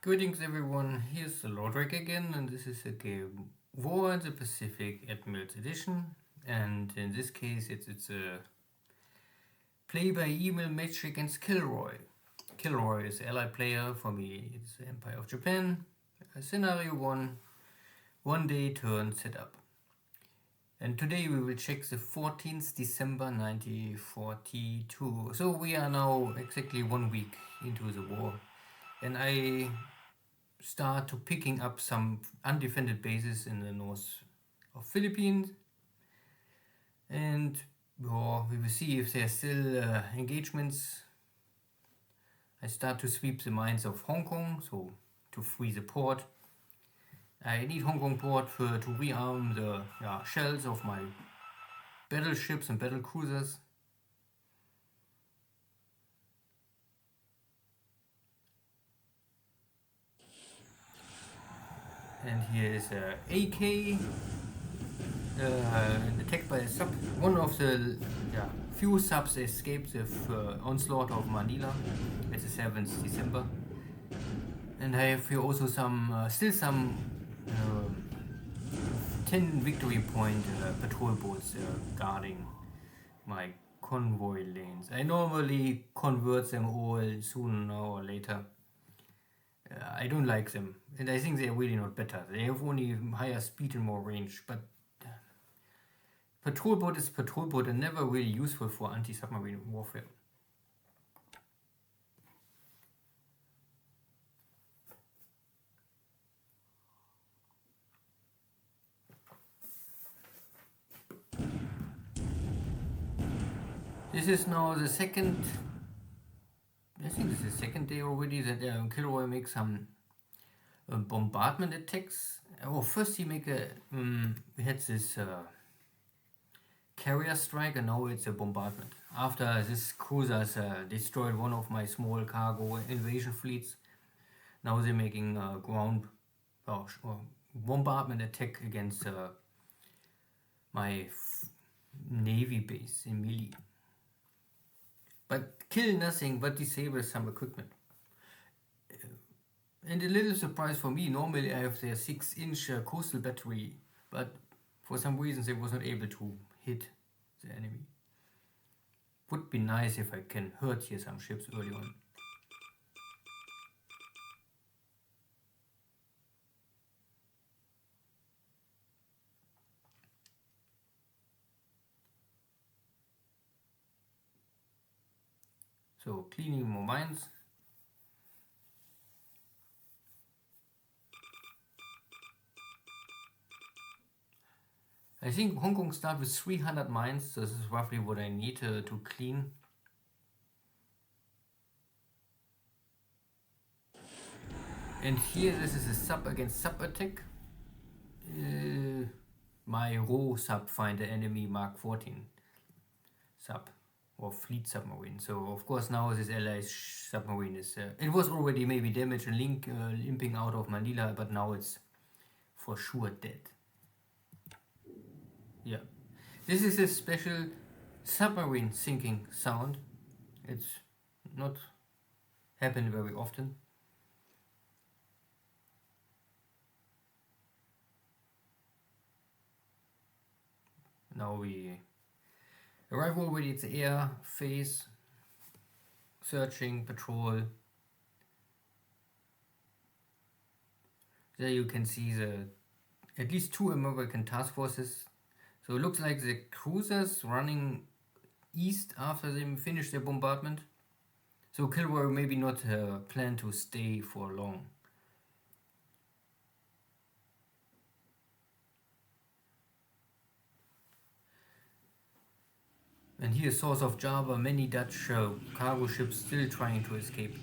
Greetings everyone, here's the Lodrik again, and this is a game War in the Pacific Admirals Edition, and in this case it's a play-by-email match against KilRoy. KilRoy is allied player, for me it's the Empire of Japan. Scenario 1, 1 day turn setup. And today we will check the 14th December 1942. So we are now exactly 1 week into the war, and I start to picking up some undefended bases in the north of Philippines, and we will see if there are still engagements. I start to sweep the mines of Hong Kong, so to free the port. I need Hong Kong port to rearm the shells of my battleships and battle cruisers. And here is a AK attacked by a sub. One of the few subs escaped the onslaught of Manila at the 7th December. And I have here also still some 10 victory point patrol boats guarding my convoy lanes. I normally convert them all sooner or later. I don't like them, and I think they're really not better. They have only higher speed and more range, but patrol boat is patrol boat and never really useful for anti-submarine warfare. This is now the second, I think this is the second day already that KilRoy makes some bombardment attacks. First he make we had this carrier strike, and now it's a bombardment. After this cruisers destroyed one of my small cargo invasion fleets, now they're making ground bombardment attack against my navy base in Mili. But kill nothing but disable some equipment. And a little surprise for me, normally I have their 6-inch coastal battery, but for some reasons they was not able to hit the enemy. Would be nice if I can hurt here some ships early on. So cleaning more mines. I think Hong Kong start with 300 mines. This is roughly what I need to clean. And here this is a sub against sub attack. My Ro sub find the enemy Mark 14 sub or fleet submarine. So of course now this allied submarine is it was already maybe damaged and limping out of Manila, but now it's for sure dead. Yeah, this is a special submarine sinking sound. It's not happen very often. Now we arrive already at the air phase, searching, patrol. There you can see at least 2 American task forces. So it looks like the cruisers running east after they finish their bombardment. So KilRoy maybe not plan to stay for long. And here south of Java, many Dutch cargo ships still trying to escape.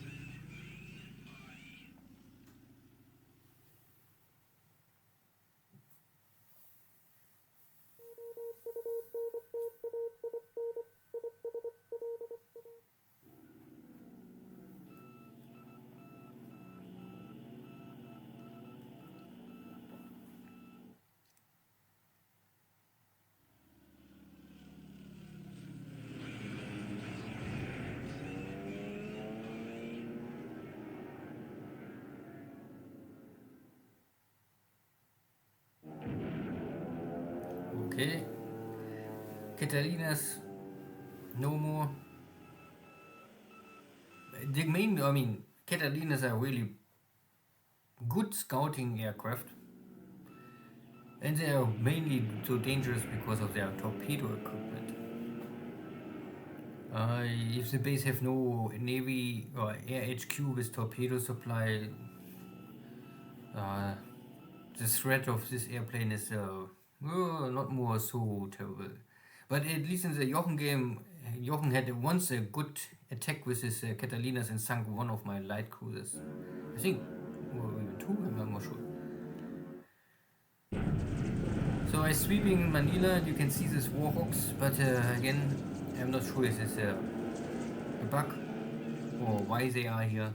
Okay. Catalinas, no more. The main, I mean, Catalinas are really good scouting aircraft, and they are mainly so dangerous because of their torpedo equipment. If the base have no navy or air HQ with torpedo supply, uh, the threat of this airplane is not more so terrible. But at least in the Jochen game, Jochen had once a good attack with his Catalinas and sunk one of my light cruisers. I think, or even two, I'm not sure. So I'm sweeping Manila and you can see these Warhawks, but again, I'm not sure if it's a bug or why they are here.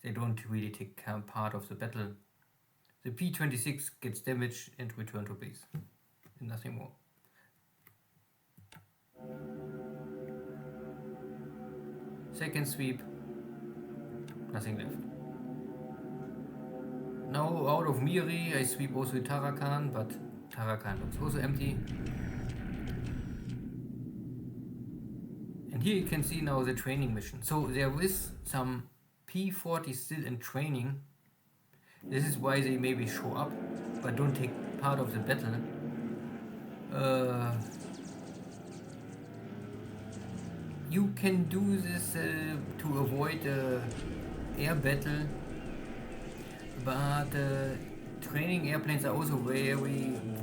They don't really take part of the battle. The P-26 gets damaged and return to base. And nothing more. Second sweep. Nothing left. Now out of Miri I sweep also Tarakan, but Tarakan looks also empty. And here you can see now the training mission. So there is some P-40 still in training. This is why they maybe show up, but don't take part of the battle. You can do this to avoid air battle, but training airplanes are also very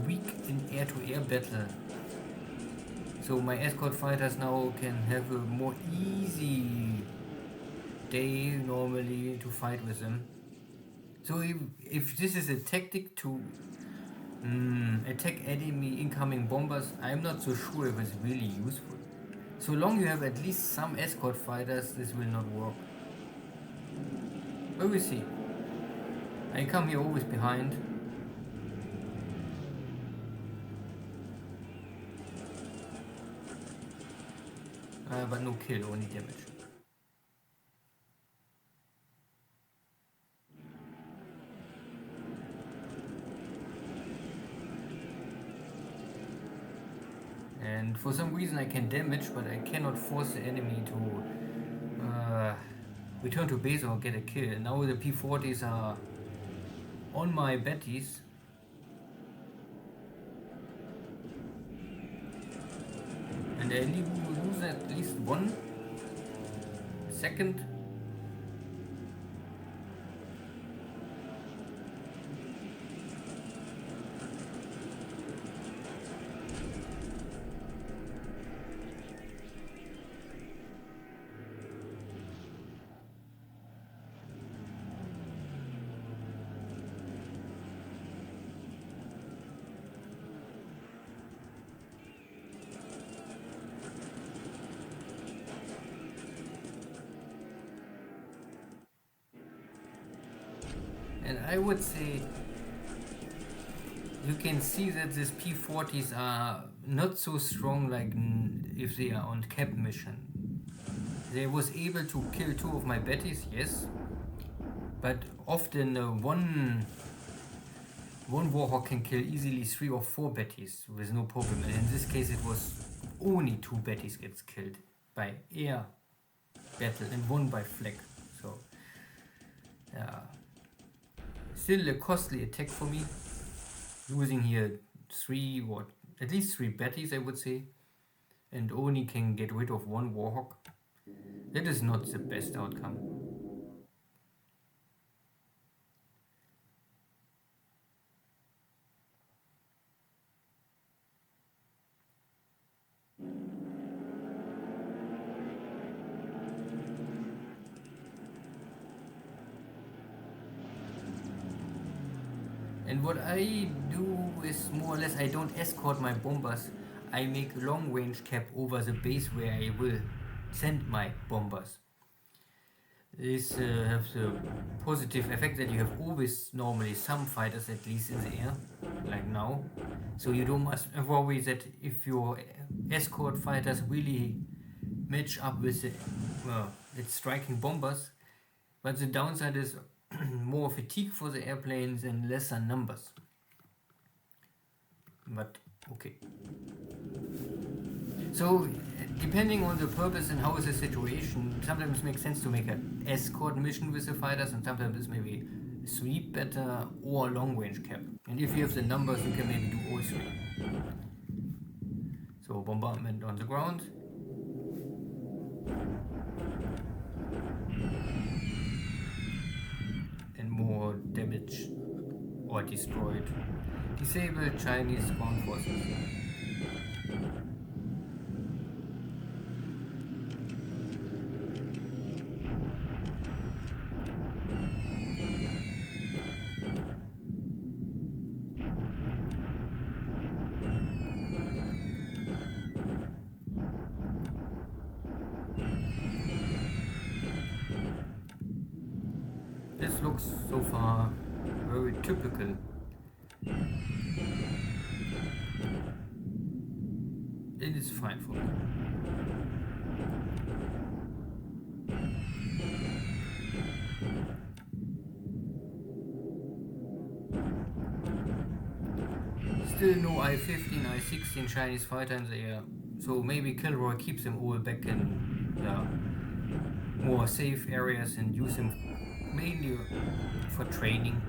weak in air-to-air battle. So my escort fighters now can have a more easy day normally to fight with them. So if this is a tactic to attack enemy incoming bombers, I'm not so sure if it's really useful. So long you have at least some escort fighters, this will not work. But we'll see. I come here always behind. But no kill, only damage. And for some reason I can damage, but I cannot force the enemy to return to base or get a kill. Now the P-40s are on my Bettys. And I lose at least 1 second. And I would say you can see that these P-40s are not so strong like if they are on cap mission. They was able to kill 2 of my Bettys, yes, but often one Warhawk can kill easily 3 or 4 Bettys with no problem. And in this case it was only 2 Bettys gets killed by air battle and 1 by flak. So yeah. Still a costly attack for me, losing here 3 or at least 3 Bettys I would say, and only can get rid of 1 Warhawk. That is not the best outcome. And what I do is more or less I don't escort my bombers, I make long range cap over the base where I will send my bombers. This has the positive effect that you have always normally some fighters at least in the air, like now. So you don't must worry that if your escort fighters really match up with the, it's striking bombers. But the downside is more fatigue for the airplanes and lesser numbers. But Okay. So, depending on the purpose and how is the situation, sometimes it makes sense to make an escort mission with the fighters, and sometimes it's maybe sweep better or long range cap. And if you have the numbers, you can maybe do all three. So bombardment on the ground. And more damage or destroyed. Disable Chinese ground forces. This looks so far very typical. It is fine for me. Still no I-15, I-16 Chinese fighter in the air, so maybe KilRoy keeps them all back in more safe areas and use them mainly for training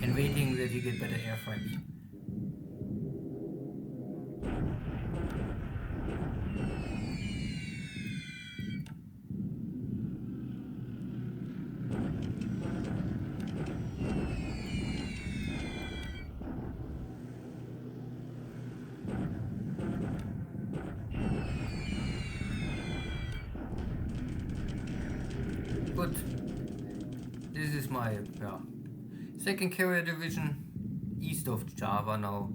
and waiting that you get better airframes. But this is my second carrier division east of Java now,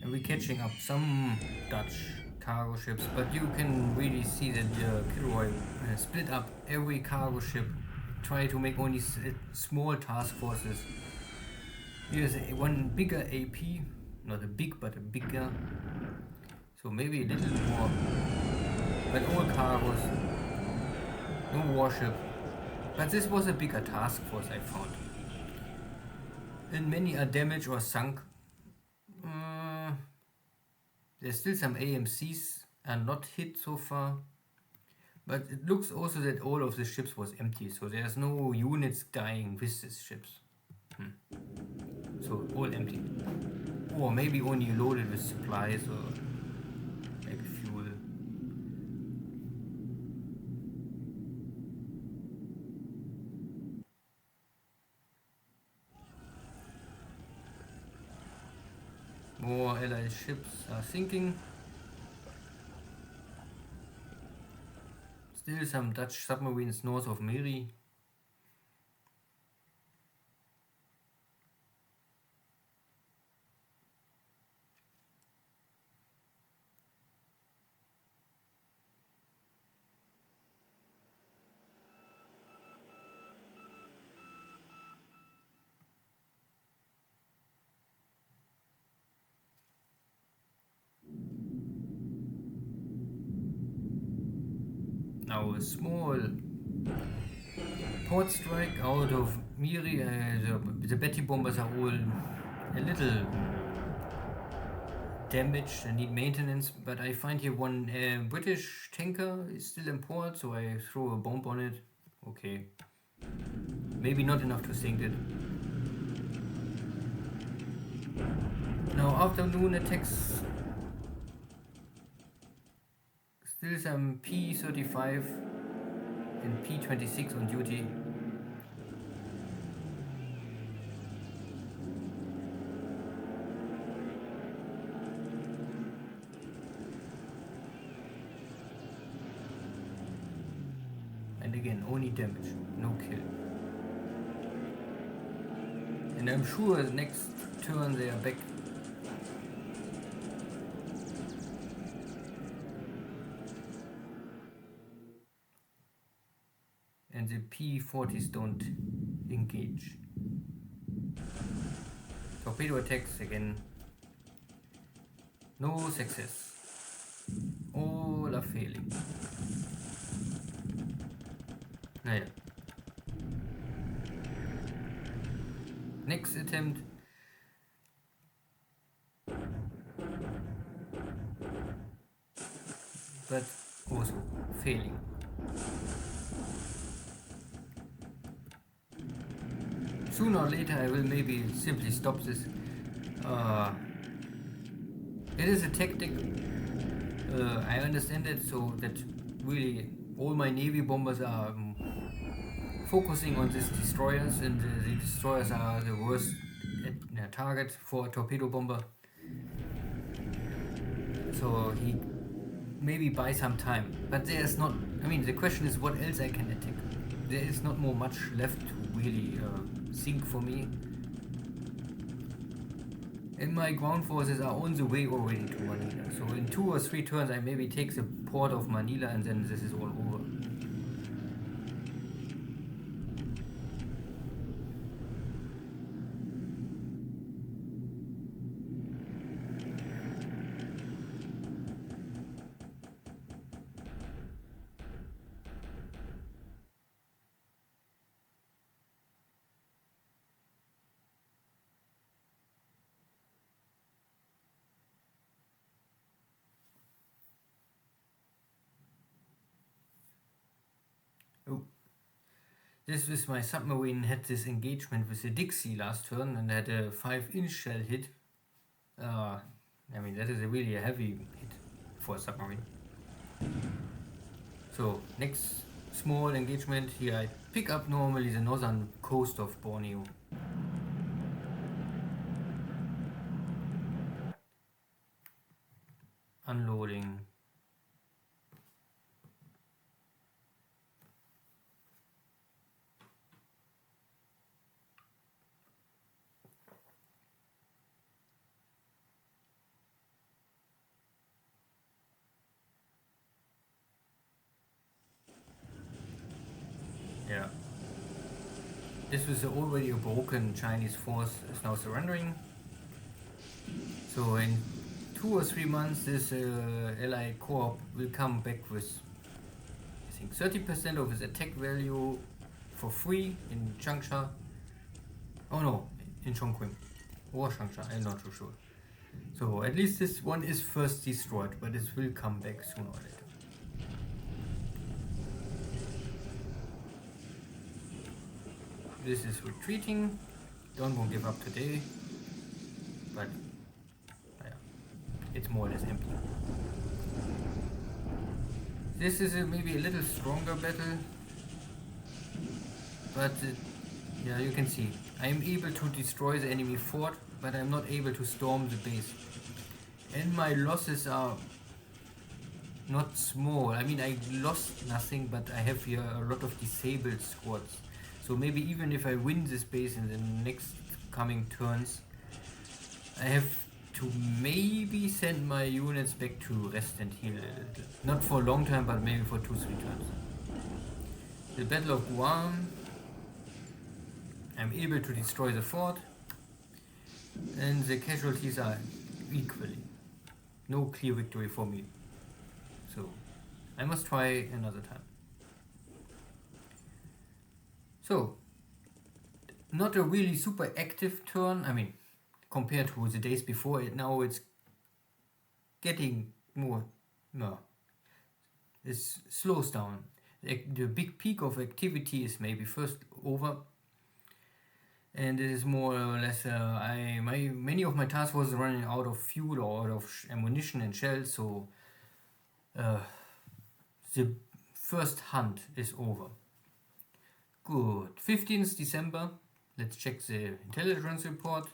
and we're catching up some Dutch cargo ships, but you can really see that KilRoy split up every cargo ship, try to make only small task forces. Here's one bigger AP, not a big but a bigger, so maybe a little more, but all cargos, no warship. But this was a bigger task force, I found. And many are damaged or sunk. There's still some AMCs are not hit so far. But it looks also that all of the ships was empty, so there's no units dying with these ships. So all empty. Or maybe only loaded with supplies or maybe fuel. More allied ships are sinking. Still some Dutch submarines north of Miri. Now a small port strike out of Miri. The Betty bombers are all a little damaged and need maintenance, but I find here one British tanker is still in port, so I throw a bomb on it. Okay. Maybe not enough to sink it. Now afternoon attacks. Still some P-35 and P-26 on duty. And again, only damage, no kill. And I'm sure the next turn they are back. And the P-40s don't engage. Torpedo attacks again. No success. All are failing. Naja. Next attempt. but also failing. Sooner or later I will maybe simply stop this. It is a tactic, I understand it, so that really all my Navy bombers are focusing on these destroyers, and the destroyers are the worst target for a torpedo bomber. So he maybe buy some time, but there's not. I mean, the question is what else I can attack. There is not more much left to really think for me. And my ground forces are on the way already to Manila. So in 2 or 3 turns I maybe take the port of Manila, and then this is all over. Oh. This was my submarine had this engagement with the Dixie last turn and had a 5-inch shell hit. I mean, that is really a heavy hit for a submarine. So, next small engagement here, I pick up normally the northern coast of Borneo. Unloading. Yeah. This was already a broken Chinese force is now surrendering. So in 2 or 3 months this Allied Corps will come back with, I think, 30% of its attack value for free in Changsha. Oh no, in Chongqing or Changsha, I'm not so sure. So at least this one is first destroyed, but it will come back sooner or later. This is retreating. Won't give up today, but yeah, it's more or less empty. This is maybe a little stronger battle, but yeah, you can see I am able to destroy the enemy fort, but I'm not able to storm the base. And my losses are not small. I mean, I lost nothing, but I have here a lot of disabled squads. So maybe even if I win this base in the next coming turns, I have to maybe send my units back to rest and heal a little. Not for a long time, but maybe for 2-3 turns. The Battle of Guam, I'm able to destroy the fort, and the casualties are equally. No clear victory for me. So I must try another time. So, not a really super active turn. I mean, compared to the days before, now it's getting more. No, it slows down. The big peak of activity is maybe first over, and it is more or less. Many of my task forces running out of fuel or out of ammunition and shells, so the first hunt is over. Good. 15th December. Let's check the intelligence report.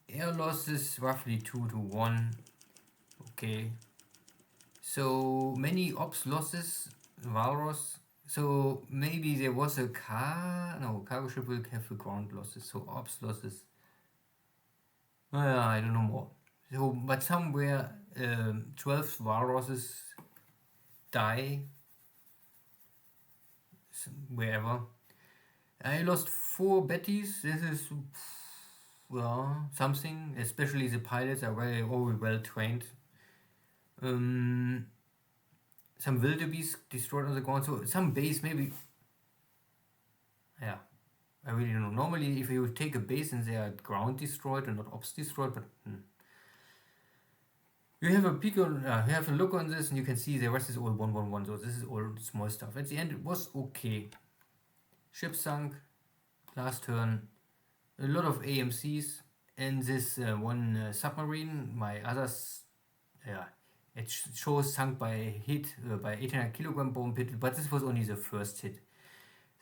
Air losses roughly 2-1. Okay. So many ops losses. Walrus. So maybe there was a cargo ship will have a ground losses. So ops losses. I don't know more. So, but somewhere 12 walruses die. Wherever. I lost 4 Bettys. This is something. Especially the pilots are very well trained. Some wildebeest destroyed on the ground. So some base maybe. Yeah, I really don't know. Normally, if you take a base and they are ground destroyed and not ops destroyed, but You have a peek on, you have a look on this, and you can see the rest is all 111. So this is all small stuff. At the end, it was okay. Ship sunk last turn. A lot of AMCs and this one submarine. My others, yeah, it shows sunk by hit by 800 kilogram bomb hit, but this was only the first hit.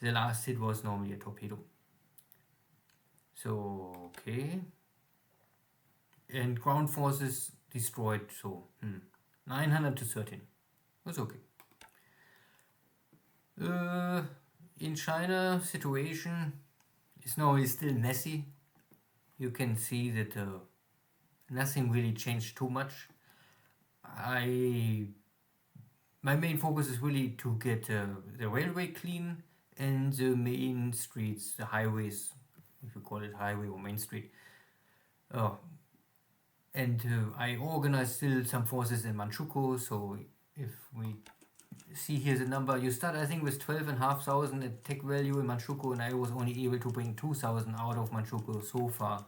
The last hit was normally a torpedo. So okay. And ground forces destroyed, so 900 to 13. That's okay. In China, situation is now still messy. You can see that nothing really changed too much. My main focus is really to get the railway clean and the main streets, the highways, if you call it highway or main street. And I organize still some forces in Manchukuo, so if we see here the number, you start I think with 12,500 attack value in Manchukuo, and I was only able to bring 2,000 out of Manchukuo so far.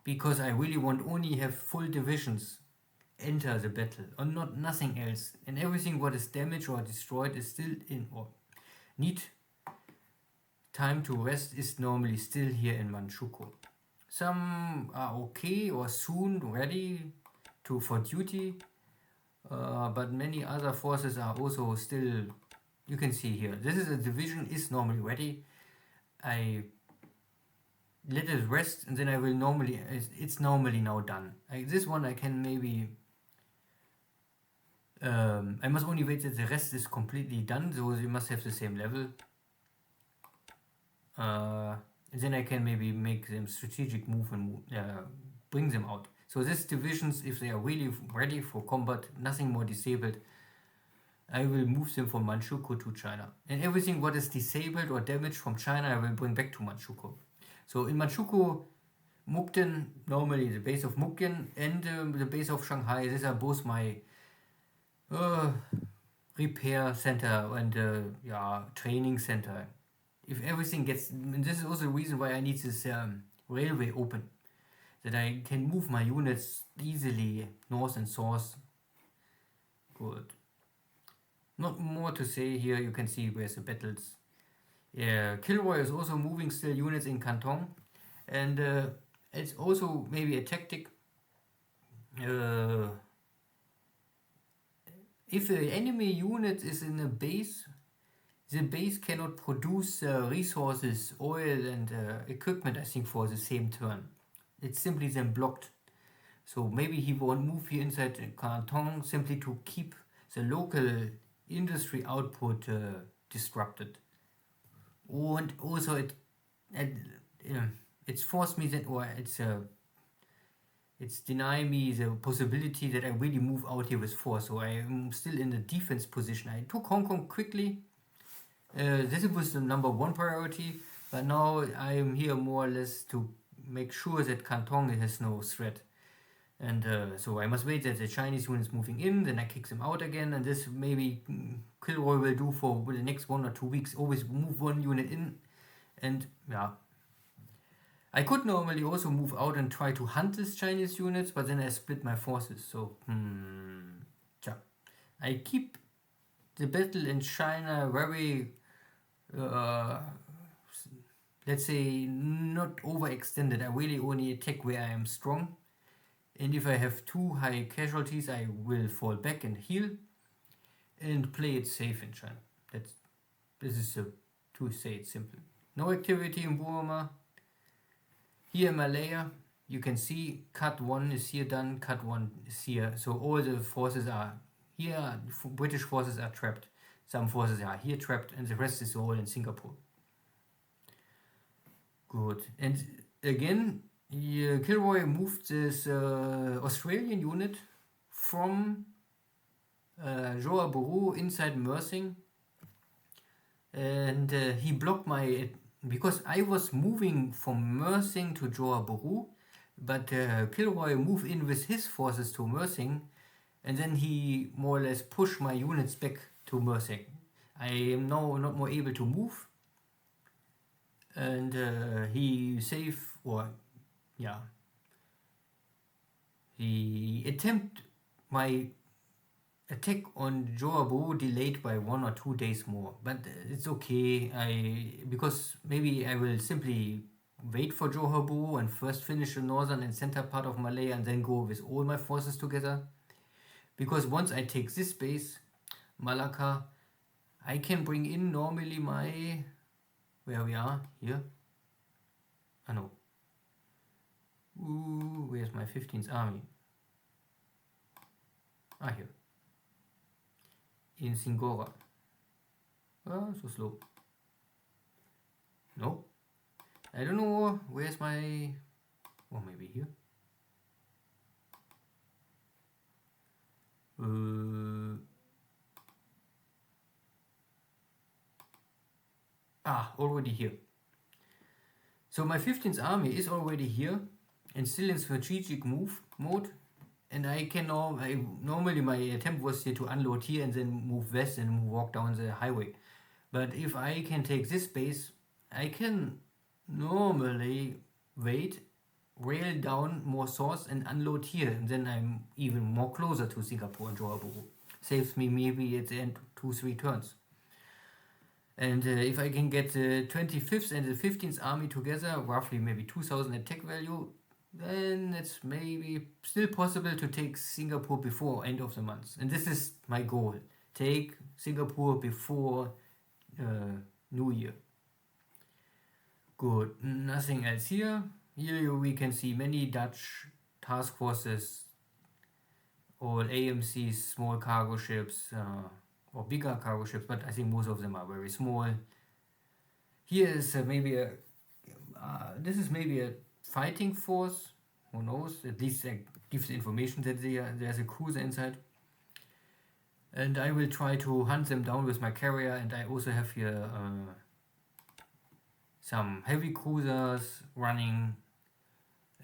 Because I really want only have full divisions enter the battle, or nothing else. And everything what is damaged or destroyed is still in, or need time to rest is normally still here in Manchukuo. Some are okay or soon ready for duty, but many other forces are also still, you can see here, this is a division is normally ready. I let it rest and then I will normally, it's normally now done. This one I can maybe, I must only wait that the rest is completely done, so you must have the same level. Then I can maybe make them strategic move and bring them out. So these divisions, if they are really ready for combat, nothing more disabled, I will move them from Manchukuo to China. And everything what is disabled or damaged from China, I will bring back to Manchukuo. So in Manchukuo, Mukden, normally the base of Mukden and the base of Shanghai, these are both my repair center and training center. If everything gets, and this is also the reason why I need this railway open, that I can move my units easily north and south. Good. Not more to say here, you can see where's the battles. Yeah, KilRoy is also moving still units in Canton, and it's also maybe a tactic. If an enemy unit is in a base, the base cannot produce resources, oil and equipment, I think, for the same turn. It's simply then blocked. So maybe he won't move here inside Canton simply to keep the local industry output disrupted. And also it's forced me that, or it's denying me the possibility that I really move out here with force. So I am still in the defense position. I took Hong Kong quickly. This was the number one priority, but now I am here more or less to make sure that Canton has no threat. And so I must wait that the Chinese unit is moving in, then I kick them out again, and this maybe KilRoy will do for the next 1 or 2 weeks, always move one unit in, and yeah. I could normally also move out and try to hunt these Chinese units, but then I split my forces, so I keep the battle in China very, let's say, not overextended. I really only attack where I am strong. And if I have too high casualties, I will fall back and heal and play it safe in China. This is to say it simple. No activity in Burma. Here in Malaya, you can see cut 1 is here done, cut 1 is here. So all the forces are here, British forces are trapped. Some forces are here trapped, and the rest is all in Singapore. Good. And again, KilRoy moved this Australian unit from Johor Bahru inside Mersing, and he blocked my, because I was moving from Mersing to Johor Bahru, but KilRoy moved in with his forces to Mersing, and then he more or less pushed my units back to Mersing. I am now not more able to move, and he saved, or yeah, the my attack on Joabu delayed by 1 or 2 days more, but it's okay. Because maybe I will simply wait for Johabu and first finish the northern and center part of Malaya and then go with all my forces together. Because once I take this base, Malacca, I can bring in normally my, where we are, here. Ah no. Ooh, where's my 15th army? Ah, here. In Singora. Ah, so slow. No. I don't know, where's my, or maybe here. Already here. So my 15th army is already here and still in strategic move mode. And I can normally my attempt was here to unload here and then move west and walk down the highway. But if I can take this base, I can normally wait, rail down more source and unload here, and then I'm even more closer to Singapore and Johor. Saves me maybe at the end 2-3 turns. And if I can get the 25th and the 15th army together, roughly maybe 2000 attack value, then it's maybe still possible to take Singapore before end of the month. And this is my goal. Take Singapore before New Year. Good. Nothing else here. Here we can see many Dutch task forces, all AMCs, small cargo ships, or bigger cargo ships, but I think most of them are very small. Here is maybe a, this is maybe a fighting force, who knows, at least that gives the information that there's a cruiser inside. And I will try to hunt them down with my carrier, and I also have here some heavy cruisers running,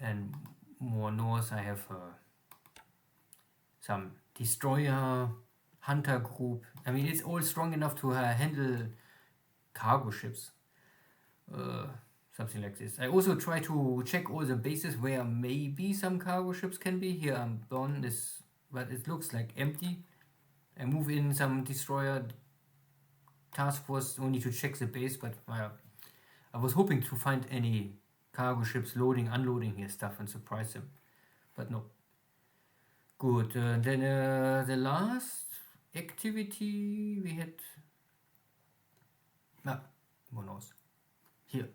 and more north I have some destroyer, hunter group. I mean, it's all strong enough to handle cargo ships. Something like this. I also try to check all the bases where maybe some cargo ships can be. Here I'm done this, but it looks like empty. I move in some destroyer task force only to check the base, but I was hoping to find any cargo ships loading, unloading here stuff and surprise them, but no. Good. Then the last activity we had. Who knows? Here.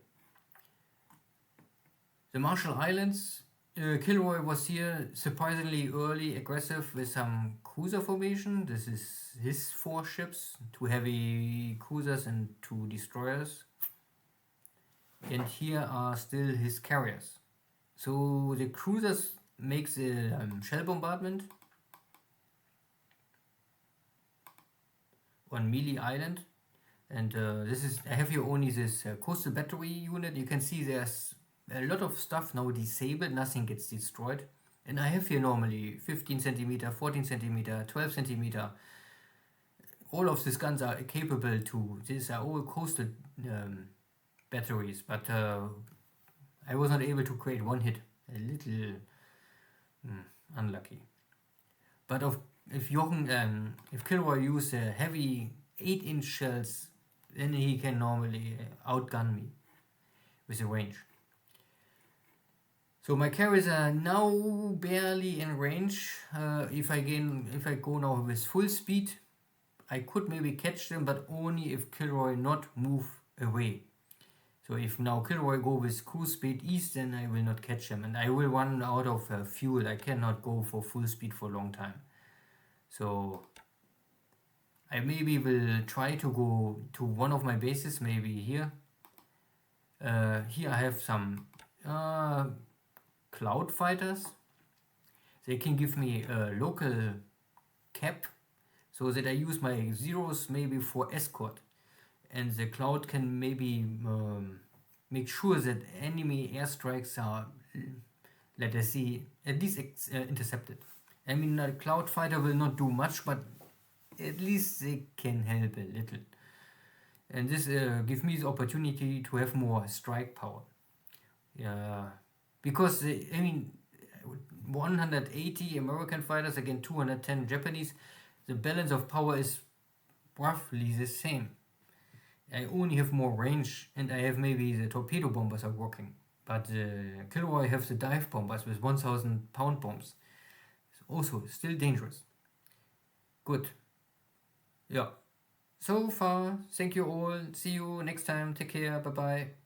The Marshall Islands. KilRoy was here surprisingly early, aggressive with some cruiser formation. This is his 4 ships, 2 heavy cruisers and 2 destroyers. And here are still his carriers. So the cruisers makes a shell bombardment on Mealy Island. And this is, I have here only this coastal battery unit. You can see there's a lot of stuff now disabled, nothing gets destroyed. And I have here normally 15 centimeter, 14 centimeter, 12 centimeter. All of these guns are capable to, these are all coastal batteries, but I was not able to create one hit. A little unlucky. But if Jochen, if KilRoy use heavy 8-inch shells, then he can normally outgun me with the range. So my carriers are now barely in range. If I go now with full speed, I could maybe catch them, but only if KilRoy not move away. So if now KilRoy go with cruise speed east, then I will not catch them, and I will run out of fuel. I cannot go for full speed for a long time. So I maybe will try to go to one of my bases, maybe here. Here I have some cloud fighters. They can give me a local cap, so that I use my zeros maybe for escort. And the cloud can maybe make sure that enemy airstrikes are, let us see, at least intercepted. I mean, a cloud fighter will not do much, but at least they can help a little. And this gives me the opportunity to have more strike power. Because, I mean, 180 American fighters against 210 Japanese. The balance of power is roughly the same. I only have more range, and I have maybe the torpedo bombers are working. But KilRoy have the dive bombers with 1000 pound bombs. It's also still dangerous. Good. Yeah. So far, thank you all. See you next time. Take care. Bye bye.